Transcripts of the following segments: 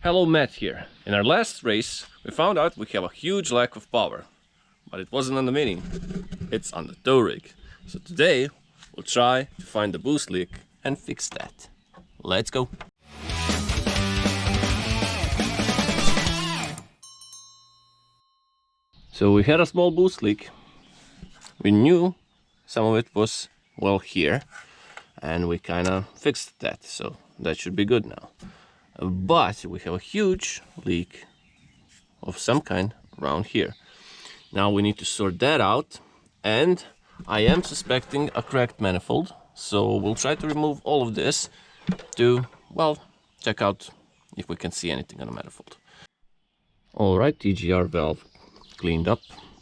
Hello, Matt here. In our last race we found out we have a huge lack of power. But it wasn't on the Mini, it's on the tow rig. So today we'll try to find the boost leak and fix that. Let's go! So we had a small boost leak. We knew some of it was, well, here. And we kinda fixed that, so that should be good now. But we have a huge leak of some kind around here. Now we need to sort that out, and I am suspecting a cracked manifold, so we'll try to remove all of this to, well, check out if we can see anything on the manifold. Alright, TGR valve cleaned up,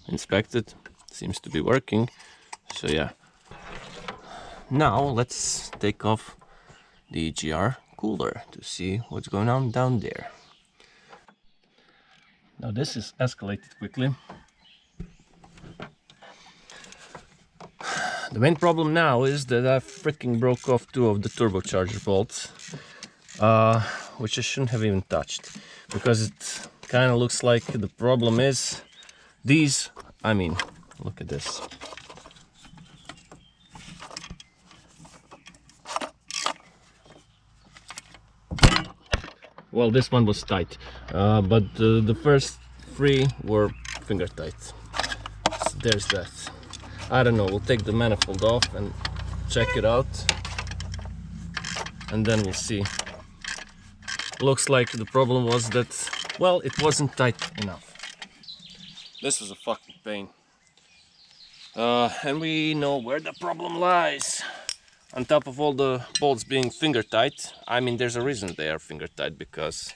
inspected, seems to be working, so yeah. Now let's take off the EGR cooler to see what's going on down there. Now this is escalated quickly. The main problem now is that I freaking broke off two of the turbocharger bolts, which I shouldn't have even touched, because it kind of looks like the problem is these. I mean, look at this. Well, this one was tight, but the first three were finger tight. So there's that. I don't know, we'll take the manifold off and check it out, and then we'll see. Looks like the problem was that, well, it wasn't tight enough. This was a fucking pain. And we know where the problem lies. On top of all the bolts being finger tight, I mean, there's a reason they are finger tight, because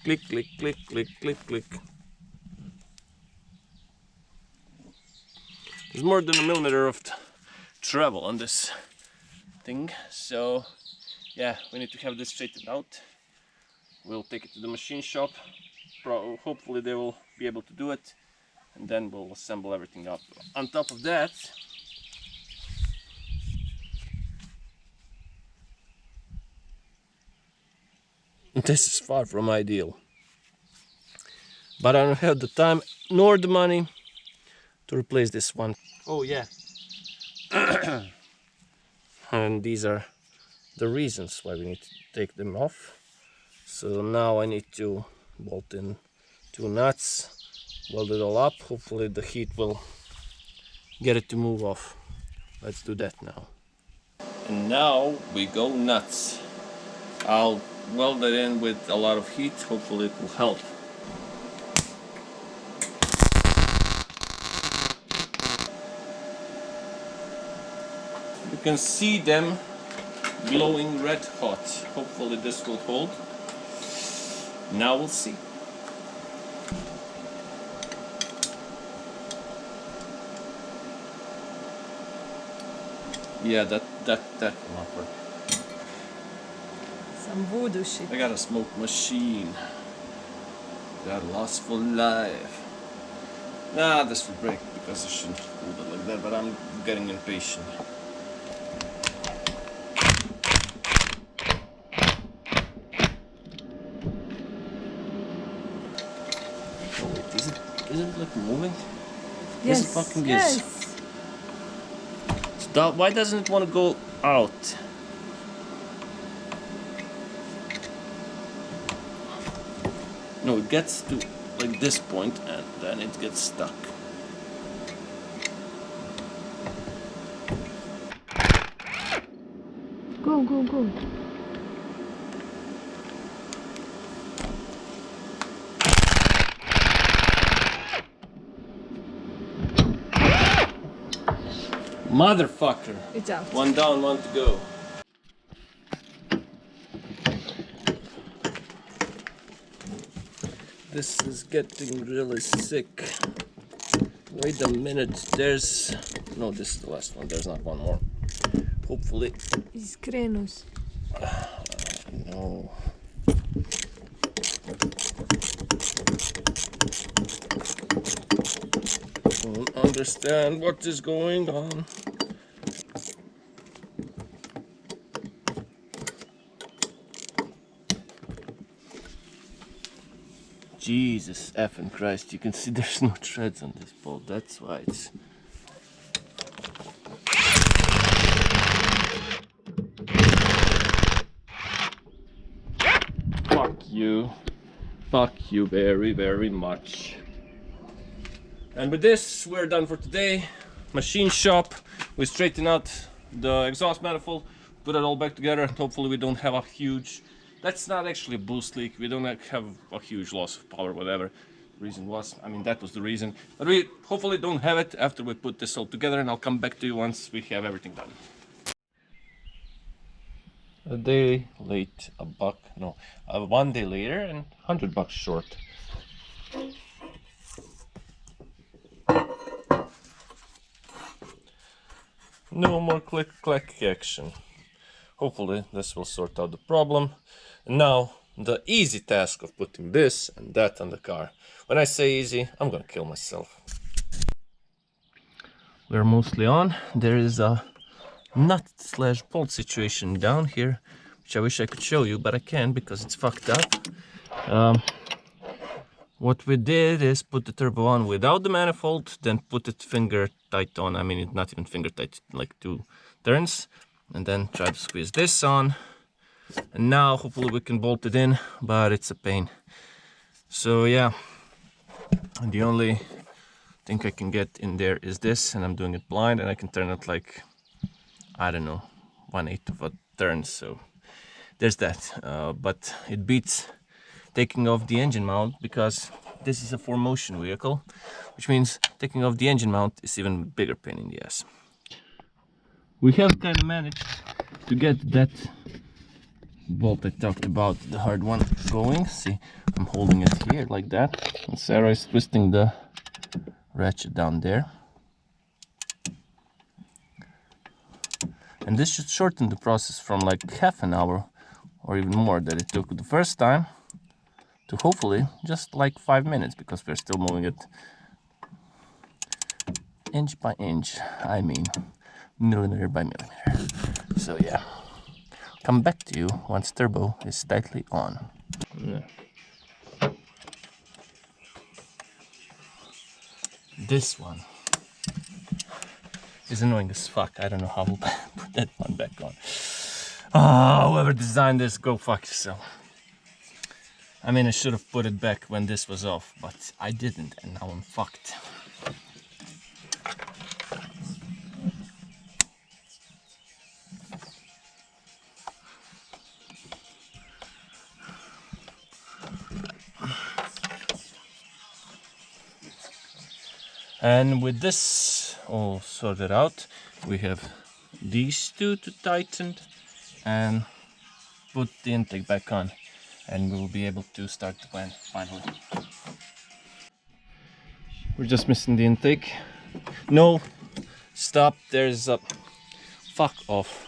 click, click, click, click, click, click. There's more than a millimeter of travel on this thing, so yeah, we need to have this straightened out. We'll take it to the machine shop. Hopefully they will be able to do it, and then we'll assemble everything up. On top of that, this is far from ideal, but I don't have the time nor the money to replace this one. Oh yeah. And these are the reasons why we need to take them off. So now I need to bolt in two nuts, weld it all up. Hopefully the heat will get it to move off. Let's do that now. And now we go nuts. I'll weld it in with a lot of heat. Hopefully it will help. You can see them glowing red hot. Hopefully this will hold. Now we'll see. Yeah, that will not work. Some voodoo shit. I got a smoke machine. Got lost for life. Nah, this will break because I shouldn't hold it like that, but I'm getting impatient. Oh wait, is it like moving? Yes, Yes, it fucking yes. is. Stop, why doesn't it want to go out? No, it gets to like this point and then it gets stuck. Go, go, go. Motherfucker! It's out. One down, one to go. This is getting really sick. Wait a minute, there's... No, this is the last one, there's not one more. Hopefully... Iskrenos. No. Don't understand what is going on. Jesus effing Christ, you can see there's no treads on this bolt, that's why it's... Fuck you. Fuck you very, very much. And with this, we're done for today. Machine shop. We straighten out the exhaust manifold, put it all back together, and hopefully we don't have a huge... That's not actually a boost leak. We don't have a huge loss of power, whatever the reason was. I mean, that was the reason. But we hopefully don't have it after we put this all together, and I'll come back to you once we have everything done. A day late, one day later and $100 short. No more click action. Hopefully this will sort out the problem. And now the easy task of putting this and that on the car. When I say easy, I'm gonna kill myself. We're mostly on. There is a nut/bolt situation down here, which I wish I could show you, but I can't because it's fucked up. What we did is put the turbo on without the manifold, then put it finger tight on. I mean, it's not even finger tight, like 2 turns, and then try to squeeze this on. And now hopefully we can bolt it in, but it's a pain. So yeah, and the only thing I can get in there is this, and I'm doing it blind, and I can turn it like, I don't know, 1/8 of a turn. So there's that, but it beats taking off the engine mount because this is a 4Motion vehicle, which means taking off the engine mount is even a bigger pain in the ass. We have kind of managed to get that bolt I talked about, the hard one, going. See, I'm holding it here like that, and Sarah is twisting the ratchet down there. And this should shorten the process from like half an hour or even more that it took the first time to hopefully just like 5 minutes, because we're still moving it inch by inch, I mean millimeter by millimeter. So yeah, come back to you once turbo is tightly on. Yeah. This one is annoying as fuck. I don't know how we'll put that one back on. Oh, whoever designed this, go fuck yourself. I mean, I should have put it back when this was off, but I didn't, and now I'm fucked. And with this all sorted out, we have these two to tighten and put the intake back on, and we will be able to start the plan finally. We're just missing the intake. No, stop, there's a... Fuck off.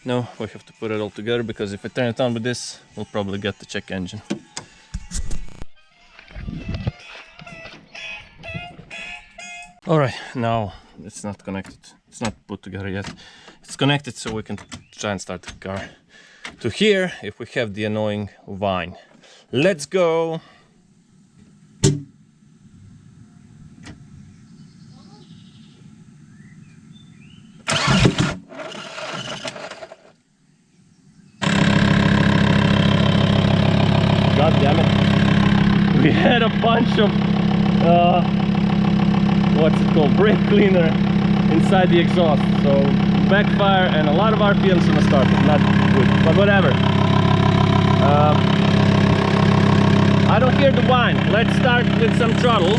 No, we have to put it all together, because if I turn it on with this, we'll probably get the check engine. Alright, now it's not connected. It's not put together yet. It's connected so we can try and start the car. To here, if we have the annoying whine. Let's go! God damn it. We had a bunch of what's it called, brake cleaner inside the exhaust, so backfire and a lot of RPMs on the start. Not good, but whatever. I don't hear the whine. Let's start with some throttle.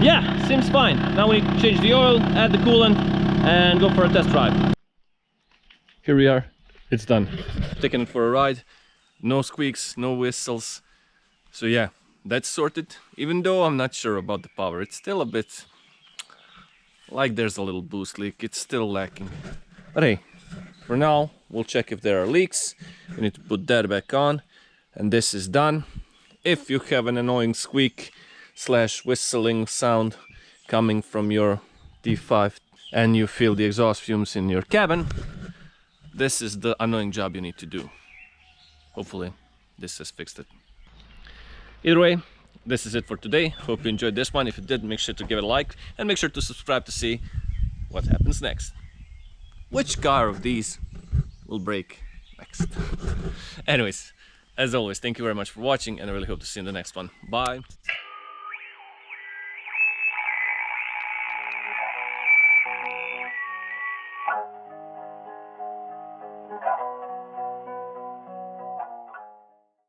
Yeah, seems fine. Now we change the oil, add the coolant, and go for a test drive. Here we are, it's done. Taking it for a ride, no squeaks, no whistles. So yeah, that's sorted. Even though I'm not sure about the power, it's still a bit like there's a little boost leak, it's still lacking. But hey, for now, we'll check if there are leaks. We need to put that back on, and this is done. If you have an annoying squeak / whistling sound coming from your D5 and you feel the exhaust fumes in your cabin, this is the annoying job you need to do. Hopefully this has fixed it. Either way, this is it for today. Hope you enjoyed this one. If you did, make sure to give it a like and make sure to subscribe to see what happens next. Which car of these will break next? Anyways, as always, thank you very much for watching, and I really hope to see you in the next one. Bye!